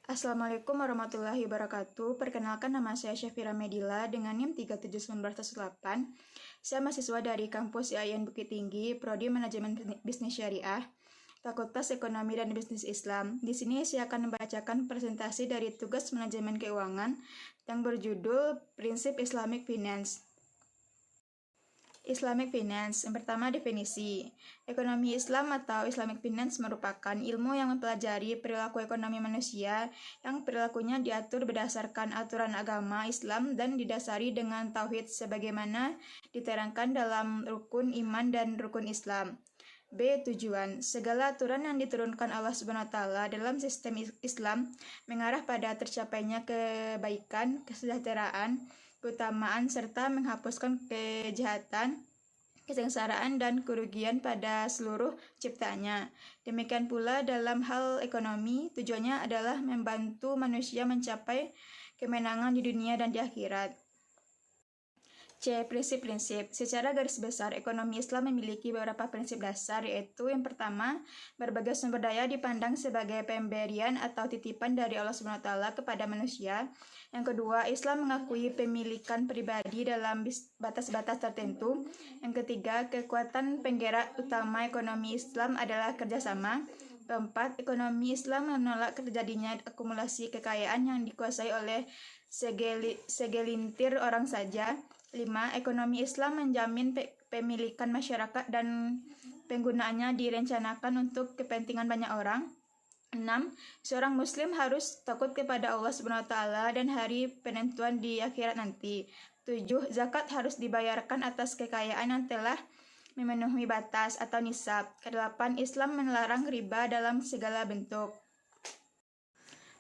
Assalamualaikum warahmatullahi wabarakatuh. Perkenalkan, nama saya Syafira Medila dengan NIM 37918. Saya mahasiswa dari kampus IAIN Bukit Tinggi, Prodi Manajemen Bisnis Syariah, Fakultas Ekonomi dan Bisnis Islam. Di sini saya akan membacakan presentasi dari tugas manajemen keuangan yang berjudul Prinsip Islamic Finance. Islamic Finance. Yang pertama, definisi. Ekonomi Islam atau Islamic Finance merupakan ilmu yang mempelajari perilaku ekonomi manusia yang perilakunya diatur berdasarkan aturan agama Islam dan didasari dengan tauhid sebagaimana diterangkan dalam rukun iman dan rukun Islam. B. Tujuan. Segala aturan yang diturunkan Allah SWT dalam sistem Islam mengarah pada tercapainya kebaikan, kesejahteraan, keutamaan, serta menghapuskan kejahatan, kesengsaraan, dan kerugian pada seluruh ciptaannya. Demikian pula dalam hal ekonomi, tujuannya adalah membantu manusia mencapai kemenangan di dunia dan di akhirat. C. Prinsip-prinsip. Secara garis besar, ekonomi Islam memiliki beberapa prinsip dasar, yaitu yang pertama, berbagai sumber daya dipandang sebagai pemberian atau titipan dari Allah SWT kepada manusia. Yang kedua, Islam mengakui pemilikan pribadi dalam batas-batas tertentu. Yang ketiga, kekuatan penggerak utama ekonomi Islam adalah kerjasama. Keempat, ekonomi Islam menolak terjadinya akumulasi kekayaan yang dikuasai oleh segelintir orang saja. 5. Ekonomi Islam menjamin pemilikan masyarakat dan penggunaannya direncanakan untuk kepentingan banyak orang. 6. Seorang muslim harus takut kepada Allah SWT dan hari penentuan di akhirat nanti. 7. Zakat harus dibayarkan atas kekayaan yang telah memenuhi batas atau nisab. 8. Islam melarang riba dalam segala bentuk.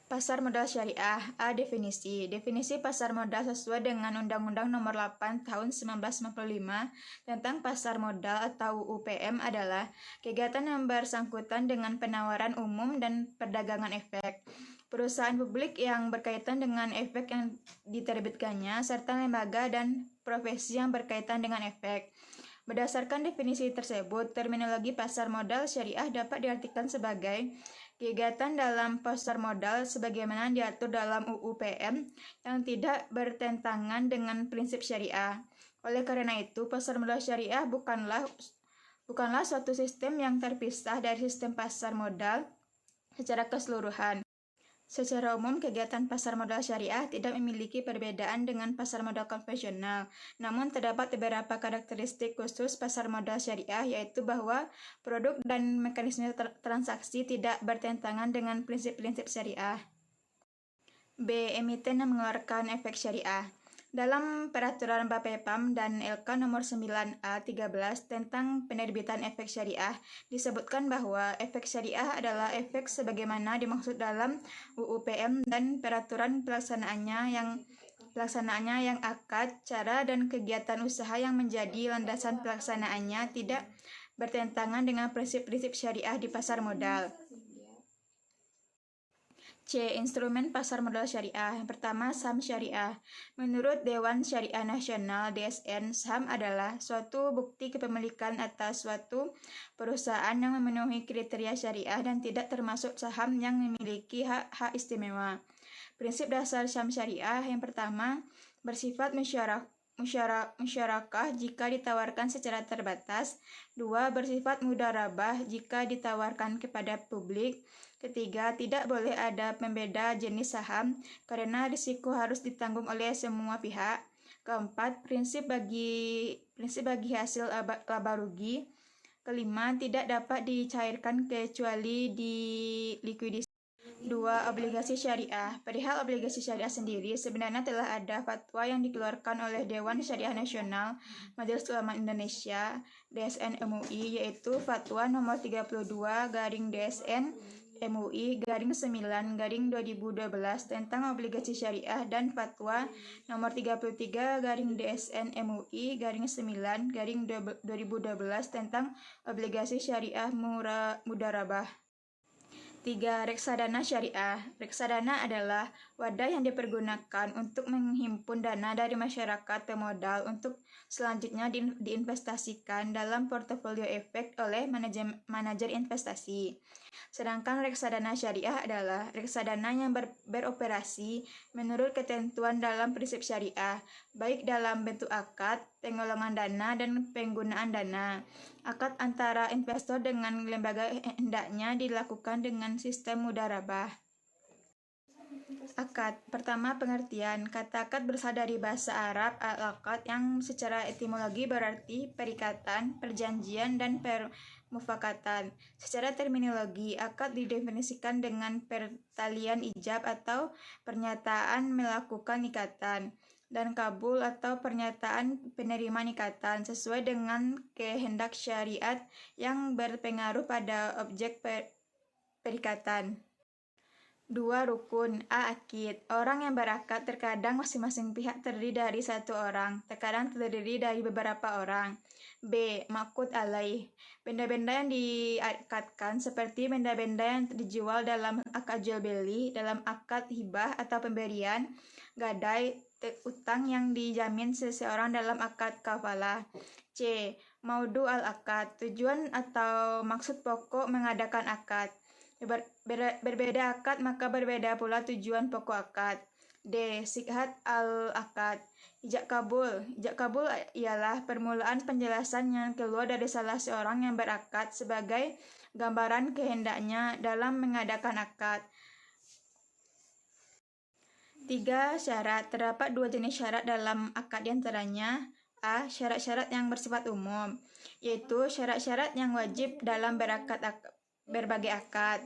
Pasar modal syariah. A. Definisi. Definisi pasar modal sesuai dengan Undang-Undang Nomor 8 Tahun 1995 tentang pasar modal atau UPM adalah kegiatan yang bersangkutan dengan penawaran umum dan perdagangan efek. Perusahaan publik yang berkaitan dengan efek yang diterbitkannya, serta lembaga dan profesi yang berkaitan dengan efek. Berdasarkan definisi tersebut, terminologi pasar modal syariah dapat diartikan sebagai kegiatan dalam pasar modal sebagaimana diatur dalam UU PM yang tidak bertentangan dengan prinsip syariah. Oleh karena itu, pasar modal syariah bukanlah suatu sistem yang terpisah dari sistem pasar modal secara keseluruhan. Secara umum, kegiatan pasar modal syariah tidak memiliki perbedaan dengan pasar modal konvensional. Namun, terdapat beberapa karakteristik khusus pasar modal syariah, yaitu bahwa produk dan mekanisme transaksi tidak bertentangan dengan prinsip-prinsip syariah. B. Emiten yang mengeluarkan efek syariah. Dalam Peraturan Bapepam dan LK Nomor 9A13 tentang penerbitan efek syariah, disebutkan bahwa efek syariah adalah efek sebagaimana dimaksud dalam UU PM dan peraturan pelaksanaannya yang akad, cara, dan kegiatan usaha yang menjadi landasan pelaksanaannya tidak bertentangan dengan prinsip-prinsip syariah di pasar modal. C. Instrumen pasar modal syariah. Yang pertama, saham syariah. Menurut Dewan Syariah Nasional (DSN), saham adalah suatu bukti kepemilikan atas suatu perusahaan yang memenuhi kriteria syariah dan tidak termasuk saham yang memiliki hak istimewa. Prinsip dasar saham syariah yang pertama, bersifat musyarakah jika ditawarkan secara terbatas. 2. Bersifat mudharabah jika ditawarkan kepada publik. Ketiga, tidak boleh ada pembeda jenis saham karena risiko harus ditanggung oleh semua pihak. Keempat, prinsip bagi hasil laba rugi. Kelima, tidak dapat dicairkan kecuali di likuidasi. 2. Obligasi syariah. Perihal obligasi syariah sendiri, sebenarnya telah ada fatwa yang dikeluarkan oleh Dewan Syariah Nasional Majelis Ulama Indonesia (DSN MUI), yaitu Fatwa Nomor 32/DSN MUI /9/2012 tentang obligasi syariah dan Fatwa Nomor 33/DSN MUI /9/2012 tentang obligasi syariah mudharabah. 3. Reksadana syariah. Reksadana adalah wadah yang dipergunakan untuk menghimpun dana dari masyarakat pemodal untuk selanjutnya diinvestasikan dalam portofolio efek oleh manajer investasi. Sedangkan reksadana syariah adalah reksadana yang beroperasi menurut ketentuan dalam prinsip syariah, baik dalam bentuk akad, penggalangan dana, dan penggunaan dana. Akad antara investor dengan lembaga hendaknya dilakukan dengan sistem mudharabah. Akad. Pertama, pengertian. Kata akad berasal dari bahasa Arab al-aqad yang secara etimologi berarti perikatan, perjanjian, dan permufakatan. Secara terminologi, akad didefinisikan dengan pertalian ijab atau pernyataan melakukan ikatan, dan kabul atau pernyataan penerimaan ikatan sesuai dengan kehendak syariat yang berpengaruh pada objek perikatan. 2. Rukun. A. Akid. Orang yang berakad terkadang masing-masing pihak terdiri dari satu orang, terkadang terdiri dari beberapa orang. B. Maqud alaih. Benda-benda yang diakadkan seperti benda-benda yang dijual dalam akad jual beli, dalam akad hibah atau pemberian, gadai, utang yang dijamin seseorang dalam akad kafalah. C. Maudu al-akad. Tujuan atau maksud pokok mengadakan akad. Berbeda akad maka berbeda pula tujuan pokok akad. D. Sikhat al-akad. Ijab kabul. Ijab kabul ialah permulaan penjelasan yang keluar dari salah seorang yang berakad sebagai gambaran kehendaknya dalam mengadakan akad. 3. Syarat. Terdapat 2 jenis syarat dalam akad, diantaranya A. Syarat-syarat yang bersifat umum, yaitu syarat-syarat yang wajib dalam berbagai akad.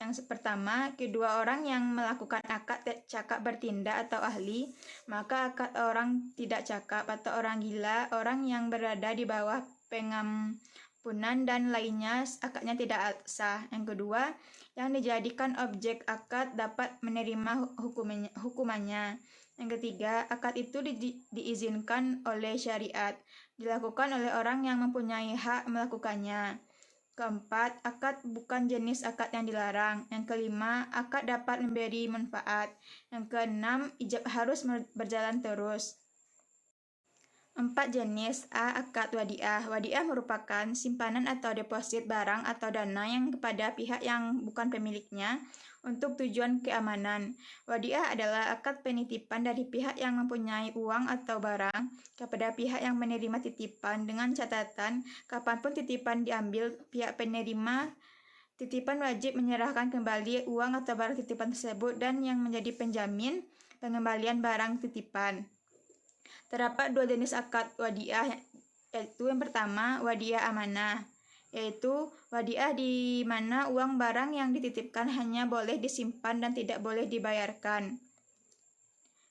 Yang pertama, kedua orang yang melakukan akad cakap bertindak atau ahli, maka akad orang tidak cakap atau orang gila, orang yang berada di bawah pengampunan dan lainnya, akadnya tidak sah. Yang kedua, yang dijadikan objek akad dapat menerima hukumannya. Yang ketiga, akad itu diizinkan oleh syariat, dilakukan oleh orang yang mempunyai hak melakukannya. Keempat, akad bukan jenis akad yang dilarang. Yang kelima, akad dapat memberi manfaat. Yang keenam, ijab harus berjalan terus. 4 jenis. A. Akad wadiah. Wadiah merupakan simpanan atau deposit barang atau dana yang kepada pihak yang bukan pemiliknya untuk tujuan keamanan. Wadiah adalah akad penitipan dari pihak yang mempunyai uang atau barang kepada pihak yang menerima titipan, dengan catatan kapanpun titipan diambil, pihak penerima titipan wajib menyerahkan kembali uang atau barang titipan tersebut dan yang menjadi penjamin pengembalian barang titipan. Terdapat 2 jenis akad wadiah, yaitu yang pertama, wadiah amanah, yaitu wadiah di mana uang barang yang dititipkan hanya boleh disimpan dan tidak boleh dibayarkan.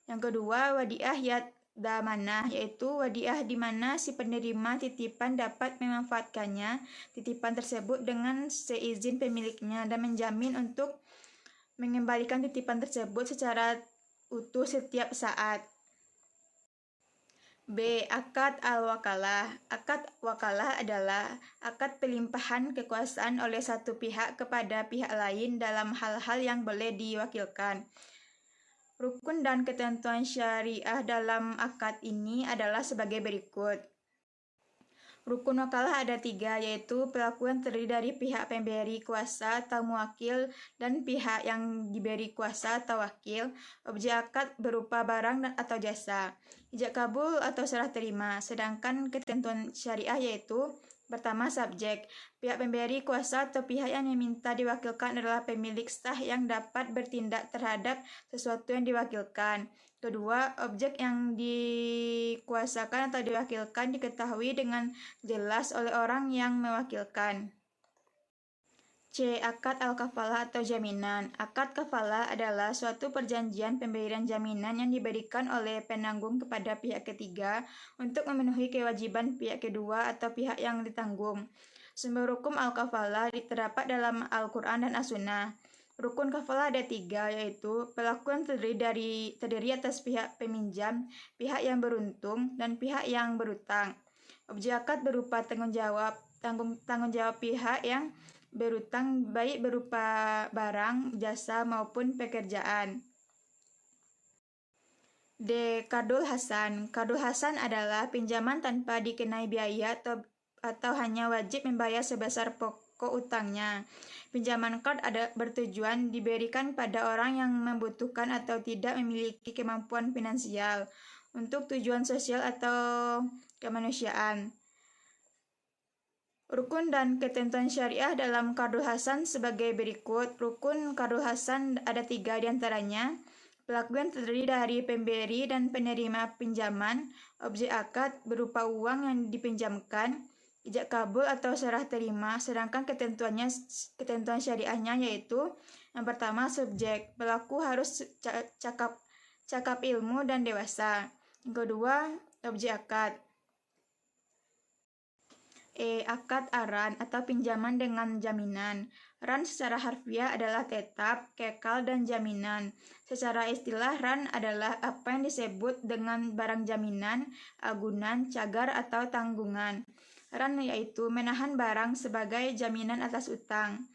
Yang kedua, wadiah yadamanah, yaitu wadiah di mana si penerima titipan dapat memanfaatkannya titipan tersebut dengan seizin pemiliknya dan menjamin untuk mengembalikan titipan tersebut secara utuh setiap saat. B. Akad al-wakalah. Akad wakalah adalah akad pelimpahan kekuasaan oleh satu pihak kepada pihak lain dalam hal-hal yang boleh diwakilkan. Rukun dan ketentuan syariah dalam akad ini adalah sebagai berikut. Rukun wakalah ada 3, yaitu pelaku yang terdiri dari pihak pemberi kuasa atau muwakil dan pihak yang diberi kuasa atau wakil. Objek akad berupa barang atau jasa. Ijab kabul atau serah terima. Sedangkan ketentuan syariah yaitu pertama, subjek. Pihak pemberi kuasa atau pihak yang diminta diwakilkan adalah pemilik sah yang dapat bertindak terhadap sesuatu yang diwakilkan. Kedua, objek yang dikuasakan atau diwakilkan diketahui dengan jelas oleh orang yang mewakilkan. C. Akad al-kafalah atau jaminan. Akad kafalah adalah suatu perjanjian pemberian jaminan yang diberikan oleh penanggung kepada pihak ketiga untuk memenuhi kewajiban pihak kedua atau pihak yang ditanggung. Sumber hukum al-kafalah terdapat dalam Al-Quran dan As-Sunnah. Rukun kafalah ada 3, yaitu pelaku yang terdiri atas pihak peminjam, pihak yang beruntung, dan pihak yang berutang. Objek akad berupa tanggung jawab pihak yang berutang, baik berupa barang, jasa, maupun pekerjaan. D. Qardul Hasan. Qardul Hasan adalah pinjaman tanpa dikenai biaya atau hanya wajib membayar sebesar pokok utangnya. Pinjaman kard ada bertujuan diberikan pada orang yang membutuhkan atau tidak memiliki kemampuan finansial untuk tujuan sosial atau kemanusiaan. Rukun dan ketentuan syariah dalam Qardul Hasan sebagai berikut. Rukun Qardul Hasan ada 3 diantaranya. Pelaku yang terdiri dari pemberi dan penerima pinjaman, objek akad berupa uang yang dipinjamkan, ijab kabul atau serah terima, sedangkan ketentuan syariahnya yaitu yang pertama subjek, pelaku harus cakap ilmu dan dewasa. Yang kedua, objek akad. Akad aran atau pinjaman dengan jaminan. Ran secara harfiah adalah tetap, kekal, dan jaminan. Secara istilah, ran adalah apa yang disebut dengan barang jaminan, agunan, cagar, atau tanggungan. Ran yaitu menahan barang sebagai jaminan atas utang.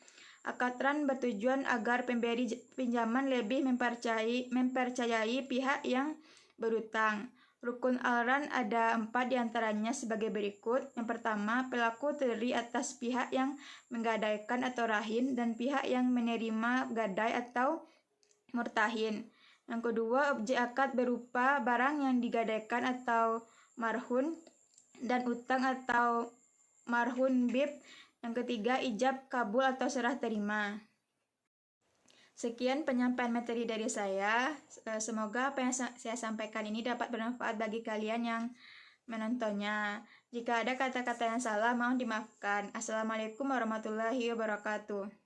Akad ran bertujuan agar pemberi pinjaman lebih mempercayai pihak yang berutang. Rukun al-ran ada 4 diantaranya sebagai berikut. Yang pertama, pelaku terdiri atas pihak yang menggadaikan atau rahin dan pihak yang menerima gadai atau murtahin. Yang kedua, objek akad berupa barang yang digadaikan atau marhun dan utang atau marhun bib. Yang ketiga, ijab kabul atau serah terima. Sekian penyampaian materi dari saya. Semoga apa yang saya sampaikan ini dapat bermanfaat bagi kalian yang menontonnya. Jika ada kata-kata yang salah, mohon dimaafkan. Assalamualaikum warahmatullahi wabarakatuh.